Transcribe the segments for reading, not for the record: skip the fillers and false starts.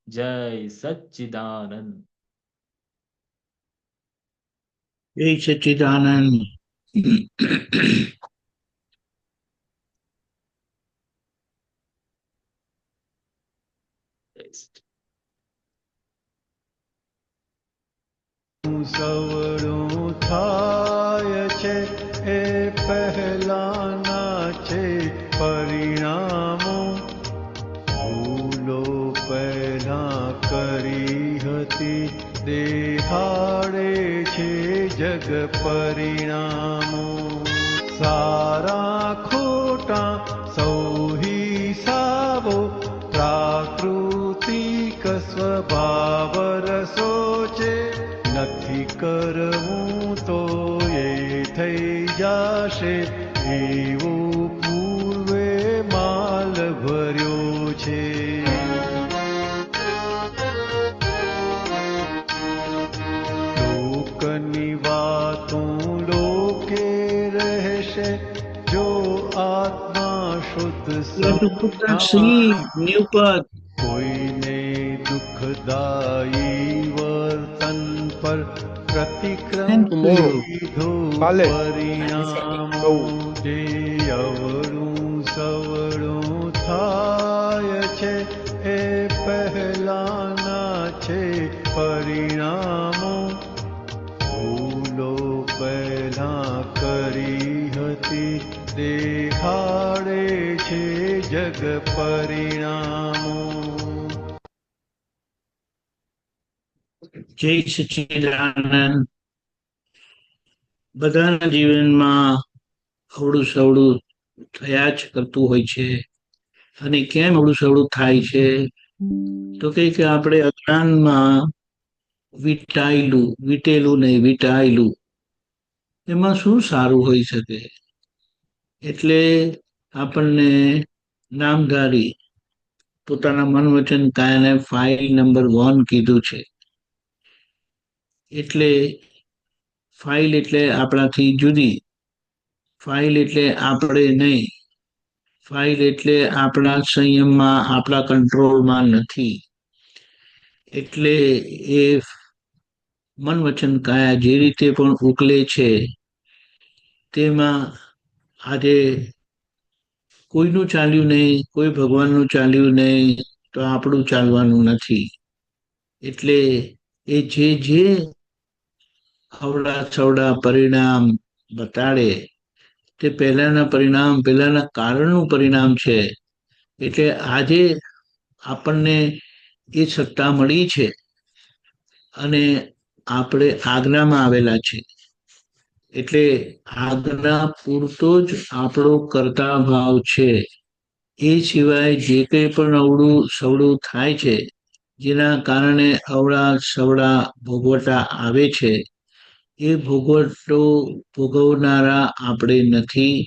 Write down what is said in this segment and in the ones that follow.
જય સચ્ચિદાનંદ. જય સચ્ચિદાનંદ. સવળું થાય છે એ પહેલાના છે પરિણામો. ભૂલો પહેલા કરી હતી દેખાડે છે જગ પરિણામો. સારા ખોટા સૌ હિસાબો પ્રાકૃતિક સ્વભાવ રસો છે. નથી કરવું તો એ થઈ જશે એવું પૂર્વે માલ ભર્યો છે. લોકની વાતું લોકે રહેશે જો આત્મા શુદ્ધ શ્રી ન્યુપદ કોઈને દુઃખદાયી વર્તન પર પ્રતિક્રમ લીધો પરિણામો. જે અવળું સવળું થાય છે એ પહેલાના છે પરિણામો. ભૂલો પહેલા કરી હતી દેખાડે છે જગ પરિણામો. જય સચ્ચિદાનંદ. બધાના જીવનમાં અવળું સવળું થયા જ કરતું હોય છે. અને કેમ અવળું સવળું થાય છે? તો કે આપણે અજ્ઞાનમાં વીટેલું નહીં વીટાયેલું, એમાં શું સારું હોઈ શકે? એટલે આપણને નામધારી પોતાના મન વચન કાયાને ફાઇલ નંબર 1 કીધું છે. એટલે ફાઇલ એટલે આપણાથી જુદી, ફાઇલ એટલે આપણે નહીં, ફાઇલ એટલે આપણા સંયમમાં, આપણા કંટ્રોલમાં નથી. એટલે એ મન વચન કાયા જે રીતે પણ ઉકલે છે તેમાં આજે કોઈનું ચાલ્યું નહીં, કોઈ ભગવાનનું ચાલ્યું નહીં, તો આપણું ચાલવાનું નથી. એટલે એ જે અવળા સવડા પરિણામ બતાડે તે પહેલાના પરિણામ, પહેલાના કારણનું પરિણામ છે. એટલે આજે આપણને એ સત્તા મળી છે અને આપણે આજ્ઞામાં આવેલા છે. એટલે આજ્ઞા પૂરતો જ આપણો કર્તા ભાવ છે. એ સિવાય જે કંઈ પણ અવળું સવળું થાય છે, જેના કારણે અવળા સવળા ભોગવટા આવે છે, એ ભોગવટો ભોગવનારા આપણે નથી.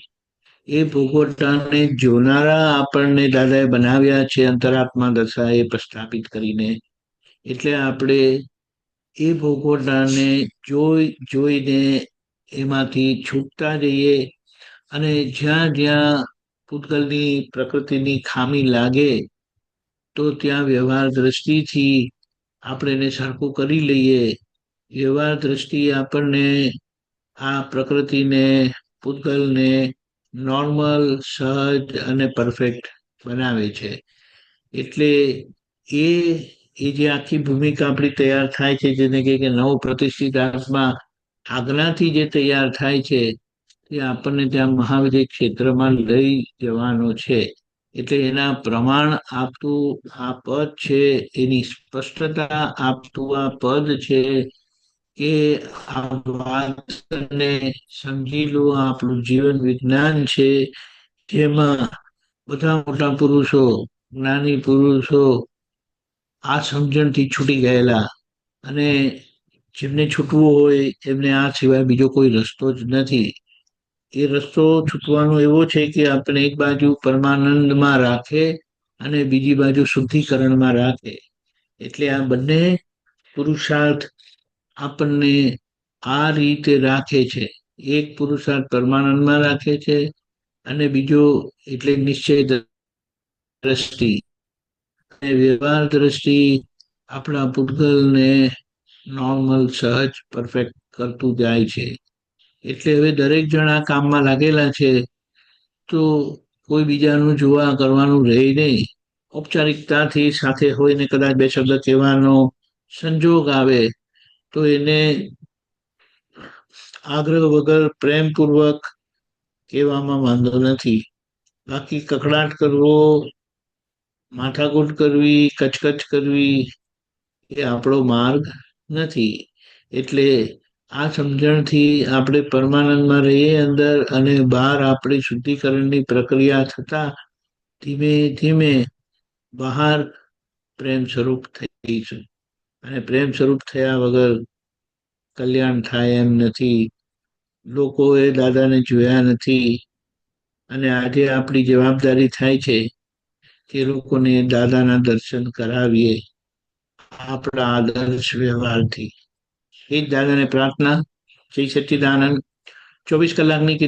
એ ભોગવટાને જોનારા આપણને દાદાએ બનાવ્યા છે, અંતરાત્મા દશાએ પ્રસ્થાપિત કરીને. એટલે આપણે એ ભોગવટાને જોઈને એમાંથી છૂટતા જઈએ. અને જ્યાં જ્યાં પૂતગલની પ્રકૃતિની ખામી લાગે તો ત્યાં વ્યવહાર દ્રષ્ટિથી આપણે એને સરખું કરી લઈએ. વ્યવહાર દ્રષ્ટિ આપણને આ પ્રકૃતિને, પૂતગલને નોર્મલ, સહજ અને પરફેક્ટ બનાવે છે. એટલે એ જે આખી ભૂમિકા આપણી તૈયાર થાય છે, જેને કહે કે નવ પ્રતિષ્ઠિત આત્મા આજ્ઞાથી જે તૈયાર થાય છે, તે આપણને ત્યાં મહાવિદ્ય ક્ષેત્રમાં લઈ જવાનો છે. એટલે એના પ્રમાણ આપતું આ પદ છે, એની સ્પષ્ટતા આપતું આ પદ છે કે આ વાતને સમજી લો. આપણું જીવન વિજ્ઞાન છે, જેમાં બધા મોટા પુરુષો, જ્ઞાની પુરુષો આ સમજણથી છૂટી ગયેલા, અને જેમને છૂટવું હોય એમને આ સિવાય બીજો કોઈ રસ્તો જ નથી. એ રસ્તો છૂટવાનો એવો છે કે આપણે એક બાજુ પરમાનંદમાં રાખે અને બીજી બાજુ શુદ્ધિકરણમાં રાખે. એટલે આ બંને પુરુષાર્થ આપણને આ રીતે રાખે છે. એક પુરુષાર્થ પરમાનંદમાં રાખે છે અને બીજો એટલે નિશ્ચય દ્રષ્ટિ. અને વ્યવહાર દ્રષ્ટિ આપણા પૂતગલને નોર્મલ, સહજ, પરફેક્ટ કરતું જાય છે. એટલે હવે દરેક જણ આ કામમાં લાગેલા છે, તો કોઈ બીજાનું જોવા કરવાનું રહે નહીં. ઔપચારિકતાથી સાથે હોય ને કદાચ બે શબ્દ કહેવાનો સંજોગ આવે તો એને આગ્રહ વગર પ્રેમપૂર્વક કહેવામાં વાંધો નથી. બાકી કકડાટ કરવો, માથાકૂટ કરવી, કચકચ કરવી એ આપણો માર્ગ નથી. એટલે આ સમજણથી આપણે પરમાનંદમાં રહીએ અંદર, અને બહાર આપણી શુદ્ધિકરણની પ્રક્રિયા થતા ધીમે ધીમે બહાર પ્રેમ સ્વરૂપ થઈશું. અને પ્રેમ સ્વરૂપ થયા વગર કલ્યાણ થાય એમ નથી. લોકોએ દાદાને જોયા નથી, અને આજે આપણી જવાબદારી થાય છે કે લોકોને દાદાના દર્શન કરાવીએ આપણા આદર્શ વ્યવહારથી. એ જ દાદાને પ્રાર્થના. જય સચ્ચિદાનંદ. 24 કલાકની